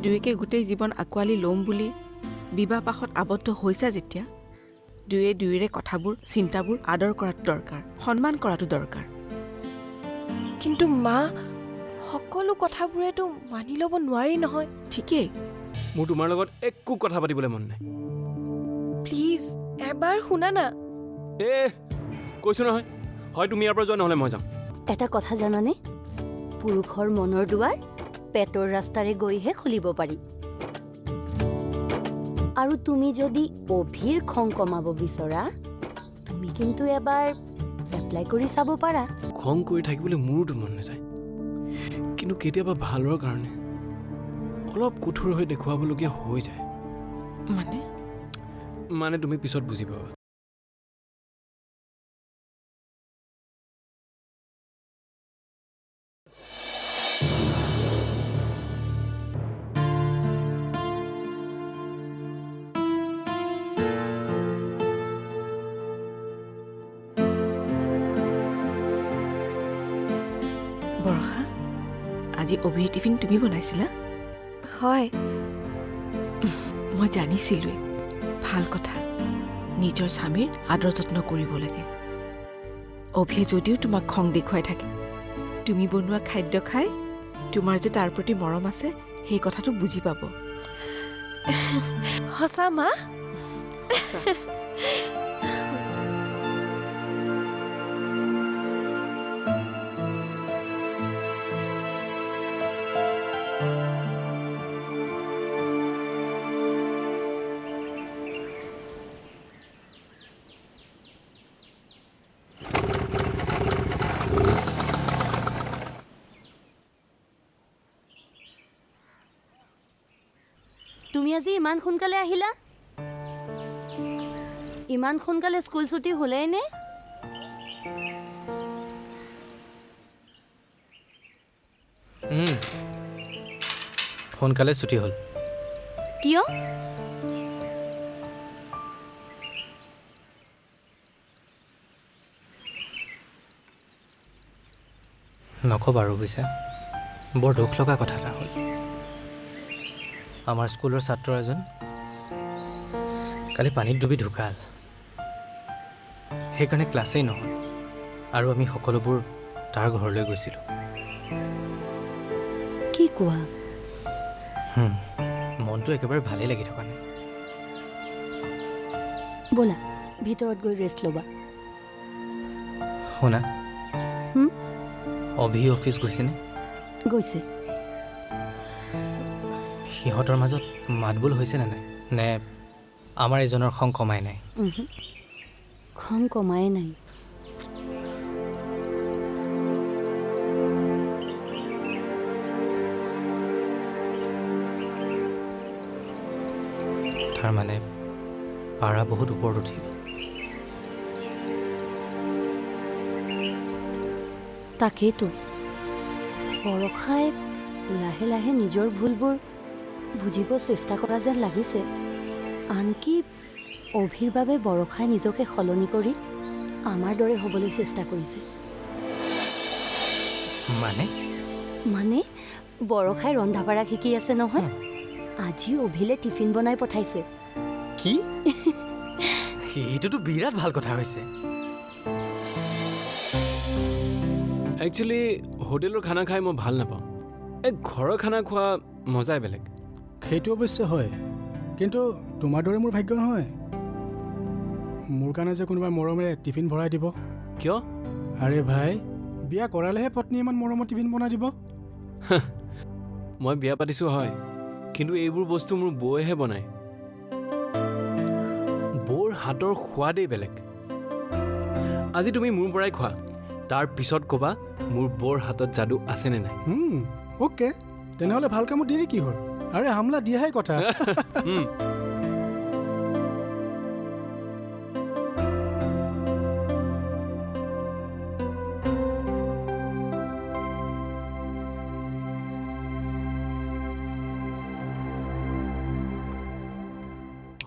দুয়োকে গোটেই জীৱন আঁকোৱালি ল'ম বুলি বিবাহ পাশত আবদ্ধ হৈছা যেতিয়া দুয়ে দুয়োৰে কথাবোৰ চিন্তাবোৰ আদৰ কৰাটো দৰকাৰ, সন্মান কৰাটো দৰকাৰ। কিন্তু মা, সকলো কথাবোৰেতো মানি ল'ব নোৱাৰি নহয়। ঠিকেই। মোৰ তোমাৰ লগত একো কথা পাতিবলৈ মন নাই। প্লিজ এবাৰ শুনা না। কৈছো নহয়, হয় তুমি ইয়াৰ পৰা যোৱা, নহ'লে মই যাম। এটা কথা জানানে, পুৰুষৰ মনৰ দুৱাৰ পেটৰ ৰাস্তাৰে গৈহে খুলিব পাৰি। আৰু তুমি যদি অভিৰ খং কমাব বিচৰা, তুমি কিন্তু এবাৰ এপ্লাই কৰি চাব পাৰা। খং কৰি থাকিবলৈ মোৰোতো মন নাযায়, কিন্তু কেতিয়াবা ভালৰ কাৰণে অলপ কঠোৰ হৈ দেখুৱাবলগীয়া হৈ যায়। মানে তুমি পিছত বুজি পাবা। বৰষা, আজি অভিৰ টিফিন তুমি বনাইছিলা? হয়। মই জানিছিলোৱে, ভাল কথা। নিজৰ স্বামীৰ আদৰ যত্ন কৰিব লাগে। অভিয়ে যদিও তোমাক খং দেখুৱাই থাকে, তুমি বনোৱা খাদ্য খাই তোমাৰ যে তাৰ প্ৰতি মৰম আছে সেই কথাটো বুজি পাব। সঁচা মা? তুমি আজি ইমান সোনকালে আহিলা? ইমান সোনকালে স্কুল ছুটি হ'লেই নে? সোনকালে ছুটি হ'ল। কিয়? নক'বা আৰু বুজিছা, বৰ দুখ লগা কথা এটা হ'ল। আমাৰ স্কুলৰ ছাত্ৰ এজন কালি পানীত ডুবি ঢুকাল। সেইকাৰণে ক্লাছেই নহ'ল, আৰু আমি সকলোবোৰ তাৰ ঘৰলৈ গৈছিলোঁ। কি কোৱা? মনটো একেবাৰে ভালেই লাগি থকা নাই। ব'লা ভিতৰত গৈ ৰেষ্ট ল'বা। শুনা, অভি অফিচ গৈছেনে? গৈছে। সিহঁতৰ মাজত মাতবোল হৈছেনে নাই, নে আমাৰ এজনৰ খং কমাই নাই? খং কমাই নাই। তাৰমানে পাৰা বহুত ওপৰত উঠিল। তাকেইতো, বৰষাই লাহে লাহে নিজৰ ভুলবোৰ বুজিব চেষ্টা কৰা যেন লাগিছে। আনকি অভিৰ বাবে বৰষাই নিজকে সলনি কৰি আমাৰ দৰে হ'বলৈ চেষ্টা কৰিছে। মানে বৰষাই ৰন্ধা বঢ়া শিকি আছে নহয়। আজি অভিলে টিফিন বনাই পঠাইছে। কি? এইটোতো বিৰাট ভাল কথা হৈছে। একচুৱেলি হোটেলৰ খানা খাই মই ভাল নাপাওঁ। ঘৰৰ খানা খোৱা মজাই বেলেগ। সেইটো অৱশ্যে হয়, কিন্তু তোমাৰ দৰে মোৰ ভাগ্য নহয়। মোৰ কাৰণে যে কোনোবাই মৰমেৰে টিফিন ভৰাই দিব। কিয়? আৰে ভাই, বিয়া কৰালেহে পত্নী ইমান মৰমত টিফিন বনাই দিব। মই বিয়া পাতিছোঁ হয়, কিন্তু এইবোৰ বস্তু মোৰ বৌয়েহে বনায়। বৌৰ হাতৰ সোৱাদেই বেলেগ। আজি তুমি মোৰ পৰাই খোৱা, তাৰ পিছত ক'বা মোৰ বৌৰ হাতত যাদু আছেনে নাই। অ'কে, তেনেহ'লে ভাল কামত দেৰি কি হ'ল? আৰে হামলা দিয়াহে কথা।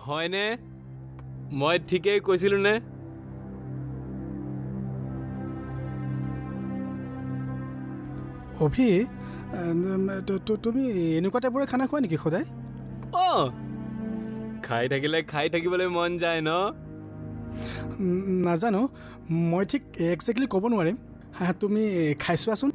হয়নে? মই ঠিকেই কৈছিলোঁ নে? অভি তুমি এনেকুৱা টাইপৰে খানা খোৱা নেকি সদায়? অঁ, খাই থাকিলে খাই থাকিবলৈ মন যায় ন? নাজানো, মই ঠিক একজেক্টলি ক'ব নোৱাৰিম। তুমি খাই চোৱাচোন।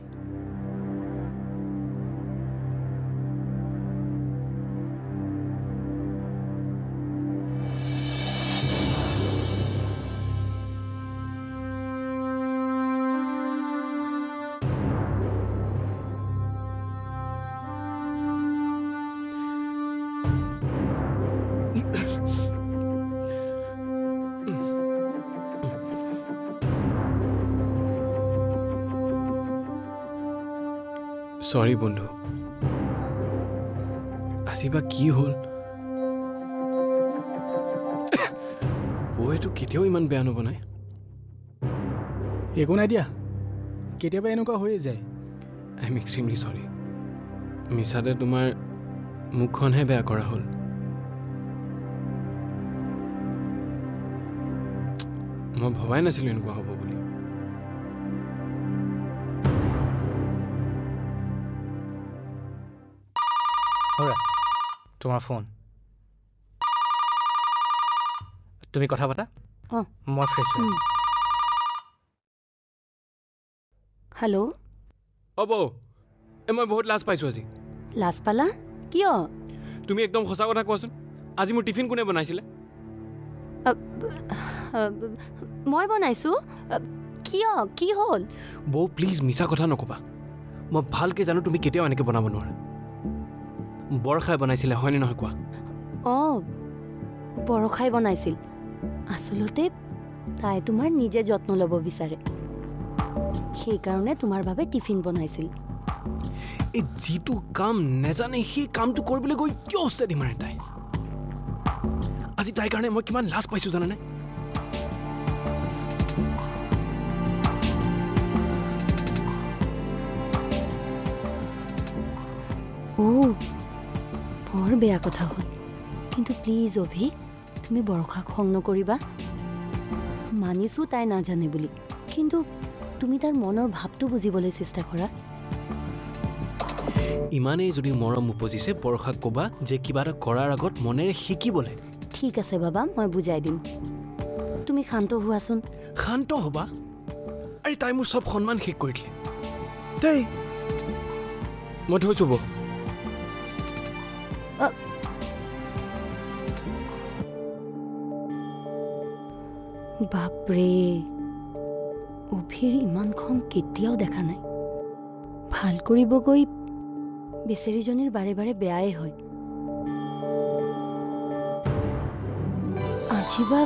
চৰি বন্ধু, আজি বা কি হ'ল? বৌয়েতো কেতিয়াও ইমান বেয়া নবনায়। একো নাই দিয়া, কেতিয়াবা এনেকুৱা হৈয়ে যায়। আই এম এক্সট্ৰিমলি চৰি। মিছাতে তোমাৰ মুখখনহে বেয়া কৰা হ'ল। মই ভবাই নাছিলোঁ এনেকুৱা হ'ব বুলি। হৰা, তোমাৰ ফোন। তুমি কথা পাতা, অঁ। মই ফ্ৰেছ হৈ আহিম। হেল্ল', অ' বৌ, মই বহুত লাজ পাইছোঁ আজি। লাজ পালা কিয়? তুমি একদম সঁচা কথা কোৱাচোন, আজি মোৰ টিফিন কোনে বনাইছিলে? মই বনাইছোঁ। কিয়, কি হ'ল? বৌ প্লিজ মিছা কথা নক'বা। মই ভালকৈ জানো তুমি কেতিয়াও এনেকৈ বনাব নোৱাৰা। বৰষাই বনাইছিলে হয়নে নহয় কোৱা? অঁ, বৰষাই বনাইছিল। আচলতে তাই তোমাৰ নিজে যত্ন ল'ব বিচাৰে, সেইকাৰণে তোমাৰ বাবে টিফিন বনাইছিল। এই যিটো কাম নেজানে সেই কামটো কৰিবলৈ গৈ কিয় উস্তাদি মাৰে তাই? আজি তাইৰ কাৰণে মই কিমান লাজ পাইছোঁ জানানে? অ', বৰ বেয়া কথা হ'ল। কিন্তু প্লিজ অভি, তুমি বৰষাক খং নকৰিবা। মানিছোঁ তাই নাজানে বুলি, কিন্তু তুমি তাৰ মনৰ ভাৱটো বুজিবলৈ চেষ্টা কৰা। ইমানেই যদি মৰম উপজিছে, বৰষাক ক'বা যে কিবা এটা কৰাৰ আগত মনেৰে শিকিবলৈ। ঠিক আছে বাবা, মই বুজাই দিম। তুমি শান্ত হোৱাচোন। শান্ত হ'বা? আৰে তাই মোৰ চব সন্মান শেষ কৰি দিলে। দেই মই থৈছোঁ বৌ। বাপৰে, অভিৰ ইমান খং কেতিয়াও দেখা নাই। ভাল কৰিব গৈ বেচেৰীজনীৰ বাৰে বাৰে বেয়াই হয়। আজি বা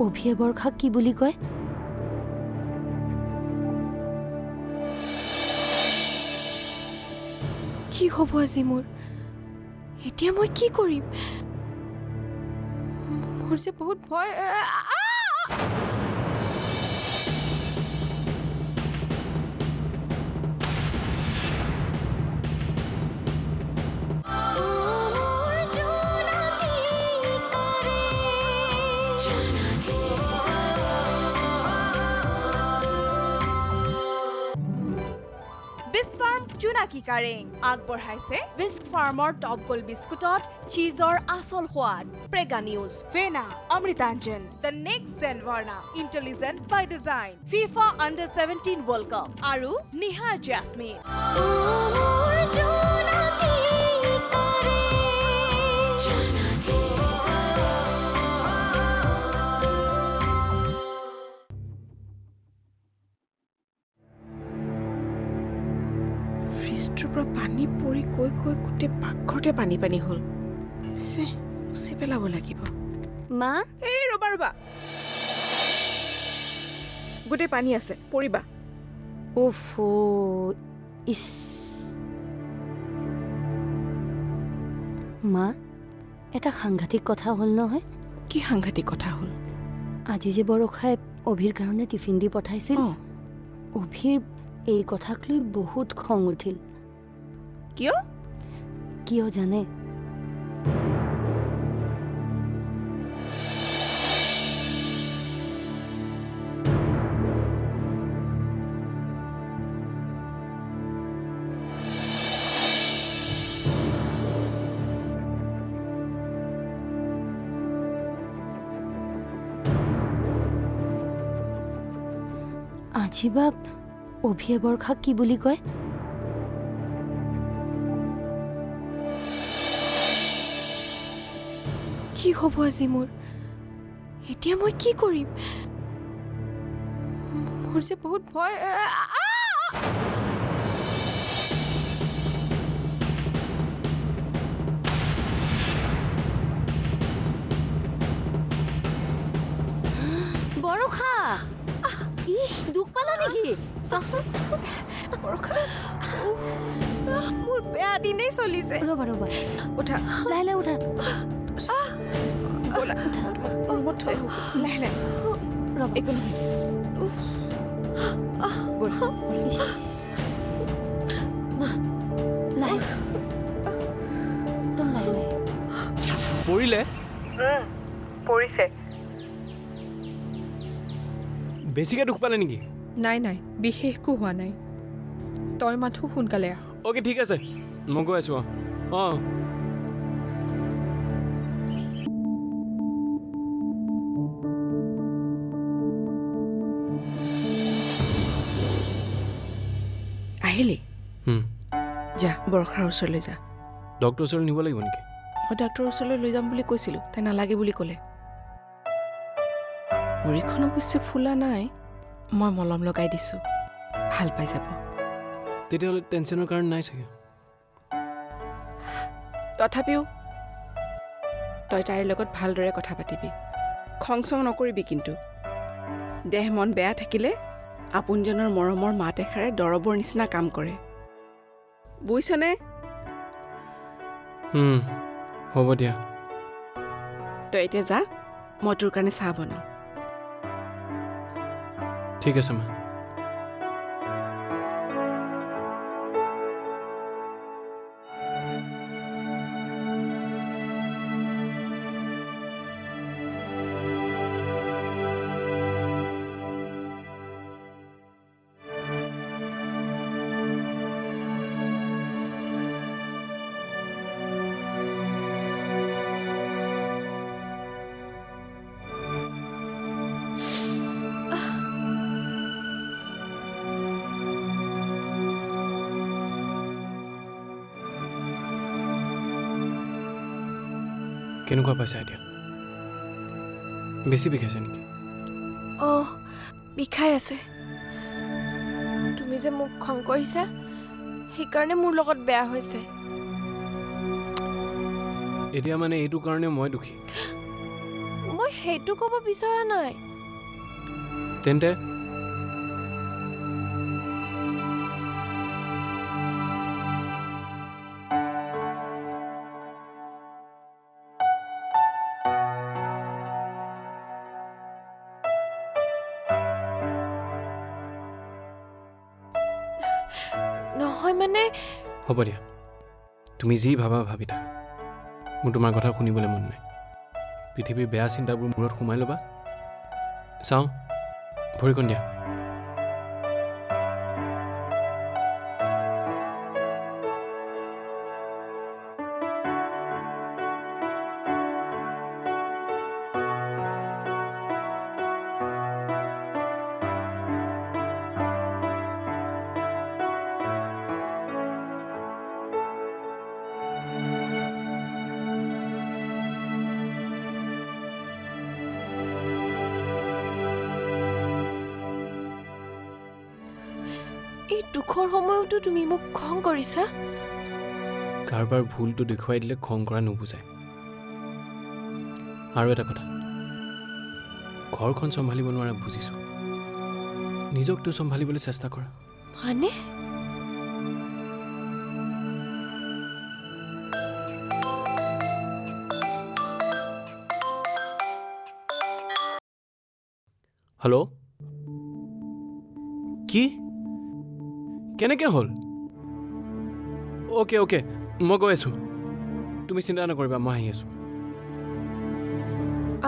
অভিয়ে বৰষাক কি বুলি কয়? কি হ'ব আজি মোৰ? এতিয়া মই কি কৰিম? মোৰ যে বহুত ভয়। বিস্ক ফাৰ্ম জোনাকী কাৰেং আগবঢ়াইছে বিস্ক ফাৰ্মৰ টপ গোল্ড বিস্কুটত চীজৰ আচল সোৱাদ। Prega news, Fena Amrutanjan, the next জেনভাৰ্না, intelligent by design, FIFA under 17 world cup আৰু নিহাৰ জাছমিন। ফ্ৰিজটোৰ পৰা পানী পৰি কৈ কৈ গোটেই পাকঘৰতে পানী পানী হ'ল। চে মুচি পেলাব লাগিব। মা, এই ৰ'বা ৰ'বা, গোটেই পানী আছে, পৰিবা। ওফো, ইছ। মা, এটা সাংঘাতিক কথা হ'ল নহয়। কি সাংঘাতিক কথা হ'ল? আজি যে বৰষাই অভিৰ কাৰণে টিফিন দি পঠাইছিল, অঁ। অভিৰ এই কথাক লৈ বহুত খং উঠিল। কিয়? কিয় জানে? আজি বা অভিয়ে বৰষাক কি বুলি কয়? কি হ'ব আজি মোৰ? এতিয়া মই কি কৰিম? মোৰ যে বহুত ভয়। বৰষা দুখ পালা নেকি? চাওকচোন বৰষা, মোৰ বেয়া দিনেই চলিছে। ৰ'বা ৰ'বা, উঠা লাহে লাহে উঠা। ব'লা ৰুমত থৈ আহোঁ। লাহে লাহে ৰ'বা। একো নহয় ব'ল ইছ। লাহে একদম লাহে লাহে। পৰিলে পৰিছে। বেছিকৈ দুখ পালে নেকি? নাই নাই, বিশেষ একো হোৱা নাই। তই মাথো সোনকালে আহ। অ'কে ঠিক আছে, মই গৈ আছোঁ। অঁ আহিলি হুম, যা বৰষাৰ ওচৰলৈ যা। ডক্টৰৰ ওচৰলৈ নিব লাগিব নেকি? মই ডাক্তৰৰ ওচৰলৈ লৈ যাম বুলি কৈছিলোঁ, তাই নালাগে বুলি ক'লে। ভৰিখন অৱশ্যে ফুলা নাই, মই মলম লগাই দিছোঁ, ভাল পাই যাব। তেতিয়াহ'লে টেনশ্যনৰ কাৰণ নাই চাগে। তথাপিও তই তাইৰ লগত ভালদৰে কথা পাতিবি, খং চং নকৰিবি কিন্তু। দেহ মন বেয়া থাকিলে আপোনজনৰ মৰমৰ মাত এষাৰে দৰৱৰ নিচিনা কাম কৰে, বুজিছনে? হ'ব দিয়া। তই এতিয়া যা, মই তোৰ কাৰণে চাহ বনাওঁ। ঠিক আছে মা। কেনেকুৱা পাইছা এতিয়া? বেছি বিষাইছে নেকি? অঁ, বিষাই আছে। তুমি যে মোক খং কৰিছা, সেইকাৰণে মোৰ লগত বেয়া হৈছে। এতিয়া মানে এইটো কাৰণে মই দুখী। মই সেইটো ক'ব বিচৰা নাই। তেন্তে নহয় মানে হ'ব দিয়া, তুমি যি ভাবা ভাবি থাকা। মোৰ তোমাৰ কথা শুনিবলৈ মন নাই। পৃথিৱীৰ বেয়া চিন্তাবোৰ মূৰত সোমাই ল'বা। চাওঁ, ভৰিখন দিয়া। এই দুখৰ সময়তো তুমি মোক খং কৰিছা? কাৰোবাৰ ভুলটো দেখুৱাই দিলে খং কৰা নুবুজায়। আৰু এটা কথা, ঘৰখন চম্ভালিব নোৱাৰা বুজিছোঁ, নিজকতো চম্ভালিবলৈ চেষ্টা কৰা। মানে হেল্ল', কি কেনেকৈ হ'ল? অ'কে মই গৈ আছোঁ, তুমি চিন্তা নকৰিবা, মই আহি আছোঁ।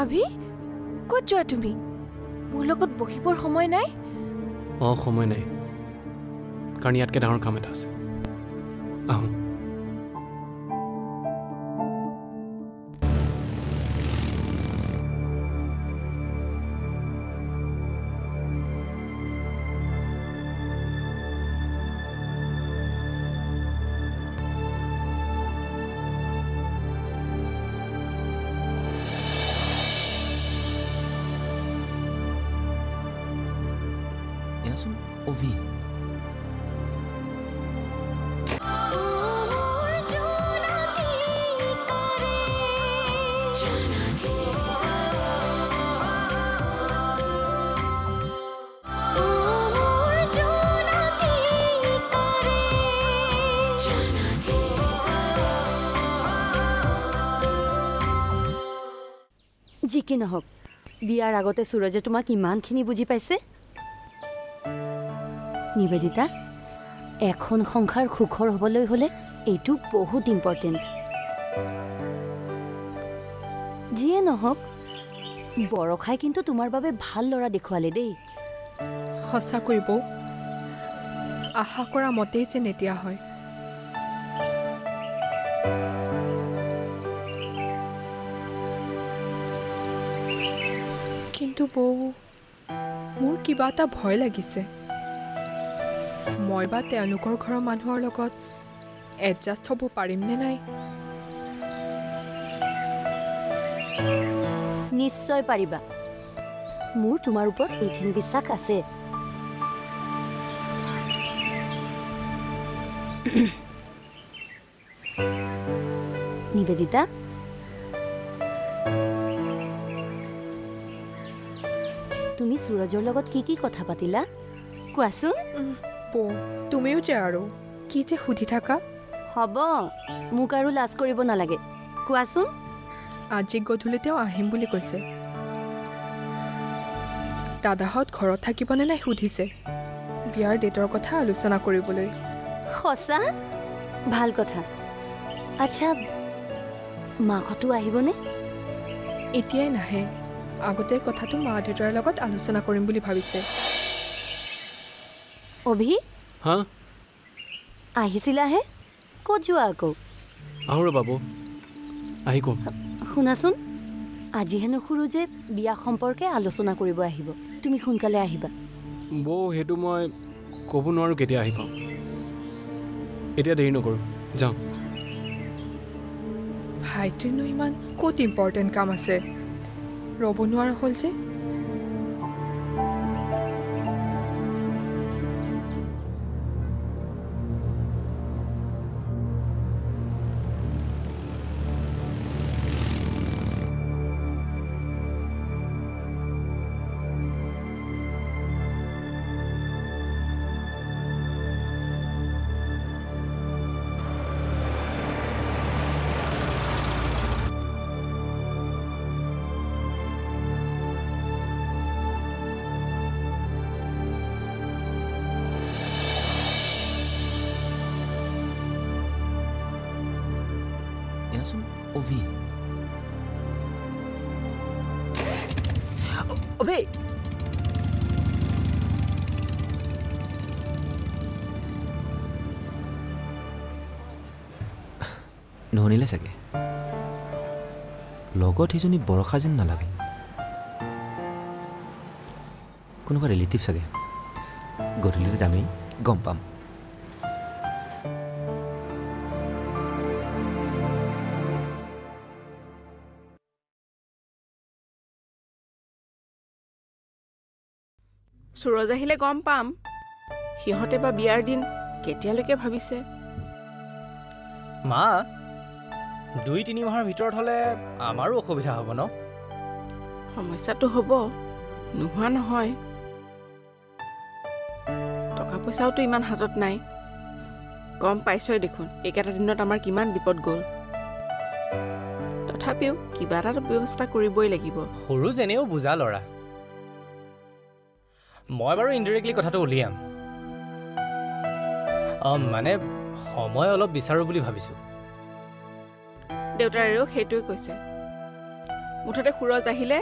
আভি, ক'ত যোৱা তুমি? মোৰ লগত বহিবৰ সময় নাই? অঁ, সময় নাই, কাৰণ ইয়াতকৈ ডাঙৰ কাম এটা আছে। আহোঁ। অভি যি কি নহওক বিয়াৰ আগতে সুৰজে তোমাক ইমানখিনি বুজি পাইছে নিবেদিতা এখন সংসাৰ সুখৰ হ'বলৈ হ'লে এইটো বহুত ইম্পৰ্টেণ্ট যিয়ে নহওক বৰষাই কিন্তু তোমাৰ বাবে ভাল ল'ৰা দেখুৱালে দেই সঁচাকৈ বৌ আশা কৰা মতেই যেন এতিয়া হয় কিন্তু বৌ মোৰ কিবা এটা ভয় লাগিছে মই বা তেওঁলোকৰ ঘৰৰ মানুহৰ লগত এডজাষ্ট হ'ব পাৰিমনে নাই নিশ্চয় পাৰিবা মোৰ তোমাৰ ওপৰত এইখিনি বিশ্বাস আছে নিবেদিতা তুমি সুৰজৰ লগত কি কি কথা পাতিলা কোৱাচোন বৌ তুমিও যে আৰু কি যে সুধি থাকা হ'ব মোক আৰু লাজ কৰিব নালাগে কোৱাচোন আজি গধূলি তেওঁ আহিম বুলি কৈছে দাদাহঁত ঘৰত থাকিবনে নাই সুধিছে বিয়াৰ ডেটৰ কথা আলোচনা কৰিবলৈ সঁচা ভাল কথা আচ্ছা মাকহঁতো আহিবনে এতিয়াই নাহে আগতে কথাটো মা দেউতাৰ লগত আলোচনা কৰিম বুলি ভাবিছে অভি হা আহিছিলাহে ক'ত যোৱা আকৌ আহোঁ ৰ'বা বৌ আহি ক'ম শুনাচোন আজি হেনো সুৰুজে বিয়া সম্পৰ্কে আলোচনা কৰিব আহিব তুমি সোনকালে আহিবা বৌ সেইটো মই ক'ব নোৱাৰোঁ কেতিয়া আহি পাওঁ এতিয়া দেৰি নকৰোঁ যাওঁ ভাইটিৰনো ইমান ক'ত ইম্পৰ্টেণ্ট কাম আছে ৰ'ব নোৱাৰা হ'ল যে এয়াচোন অভি অভি নুশুনিলে চাগে লগত সিজনী বৰষা যেন নালাগে কোনোবা ৰিলেটিভ চাগে গধূলিতে যামেই গম পাম সুৰজ আহিলে গম পাম সিহঁতে বা বিয়াৰ দিন কেতিয়ালৈকে ভাবিছে মা 2-3 মাহৰ ভিতৰত হ'লে আমাৰো অসুবিধা হ'ব ন সমস্যাটো হ'ব নোহোৱা নহয় টকা পইচাওতো ইমান হাতত নাই গম পাইছই দেখোন এইকেইটা দিনত আমাৰ কিমান বিপদ গ'ল তথাপিও কিবা এটা ব্যৱস্থা কৰিবই লাগিব সৰু যেনেও বুজা ল'ৰা মই বাৰু ইনডিৰেক্টলি কথাটো উলিয়াম মানে সময় অলপ বিচাৰোঁ বুলি ভাবিছোঁ দেউতাৰেও সেইটোৱে কৈছে মুঠতে সুৰজ আহিলে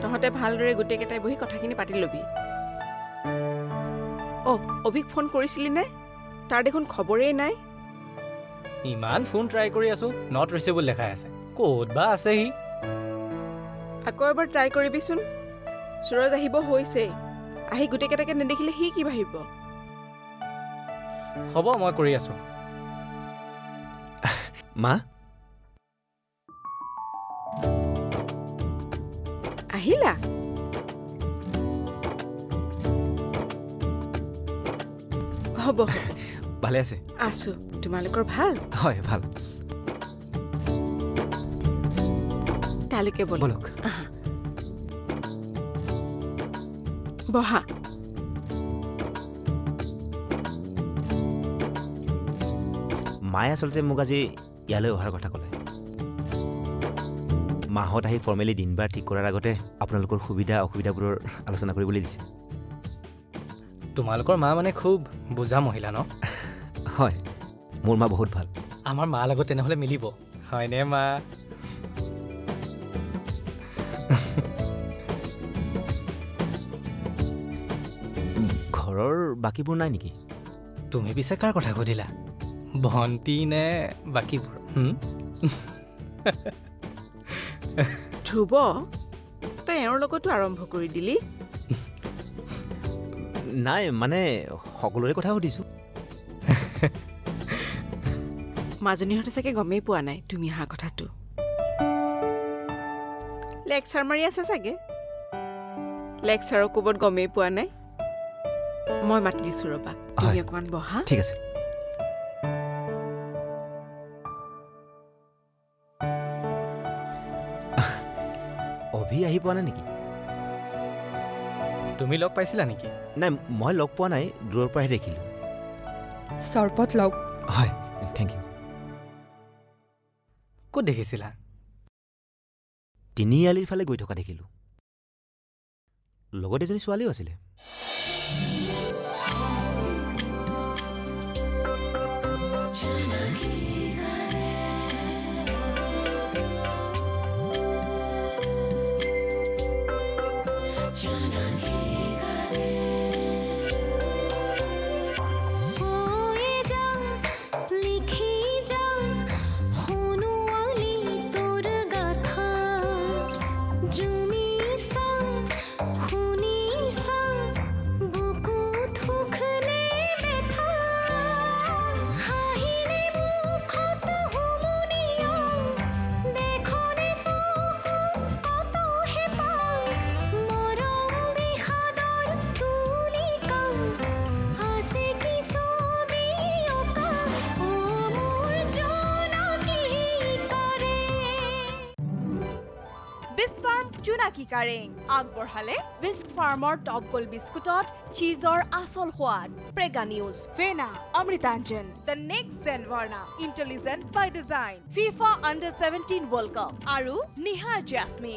তহঁতে ভালদৰে গোটেইকেইটাই বহি কথাখিনি পাতি ল'বি অভিক ফোন কৰিছিলি নে তাৰ দেখোন খবৰেই নাই ইমান ফোন ট্ৰাই কৰি আছোঁ নট ৰিচেবল দেখাই আছে ক'ত বা আছে সি আকৌ এবাৰ ট্ৰাই কৰিবিচোন সুৰজ আহিব হৈছেই আহি গোটেইকেইটাকে নেদেখিলে সি কি ভাবিব হ'ব মই কৰি আছোঁ মা আহিলা হ'ব ভালে আছে আছো তোমালোকৰ ভাল হয় ভাল তালৈকে ব'ল বলক আহা বহা মায়ে আচলতে মোক আজি ইয়ালৈ অহাৰ কথা ক'লে মাহত আহি ফৰ্মেলি দিন বাৰ ঠিক কৰাৰ আগতে আপোনালোকৰ সুবিধা অসুবিধাবোৰৰ আলোচনা কৰিবলৈ দিছে তোমালোকৰ মা মানে খুব বুজা মহিলা ন হয় মোৰ মা বহুত ভাল আমাৰ মাৰ লগত তেনেহ'লে মিলিব হয়নে মা ঘৰৰ বাকীবোৰ নাই নেকি তুমি পিছে কাৰ কথা সুধিলা ভণ্টি নে বাকীবোৰ ধ্ৰুৱ তই এওঁৰ লগতো আৰম্ভ কৰি দিলি নাই মানে সকলোৰে কথা সুধিছোঁ মাজনীহঁতে চাগে গমেই পোৱা নাই তুমি অহা কথাটো লেকচাৰ মাৰি আছে চাগে লেকচাৰৰ কোবত গমেই পোৱা নাই মই মাতি দিছোঁ ৰ'বা তুমি হয়। অকণমান বহা ঠিক আছে অভি আহি পোৱা নাই নেকি তুমি লগ পাইছিলা নেকি নাই মই লগ পোৱা নাই দূৰৰ পৰাহে দেখিলোঁ চৰপত লগ হয় থেংক ইউ ক'ত দেখিছিলা তিনিআলিৰ ফালে গৈ থকা দেখিলোঁ লগত এজনী ছোৱালীও আছিলে বিস্ফাৰ্ম জোনাকী কাৰেং আগবঢ়ালে বিস্ক ফাৰ্মৰ টপ গোল্ড বিস্কুটত চীজৰ আচল সোৱাদ Prega news Fena Amrutanjan the next জেনভাৰ্না intelligent by design FIFA under 17 world cup আৰু নিহাৰ জাছমিন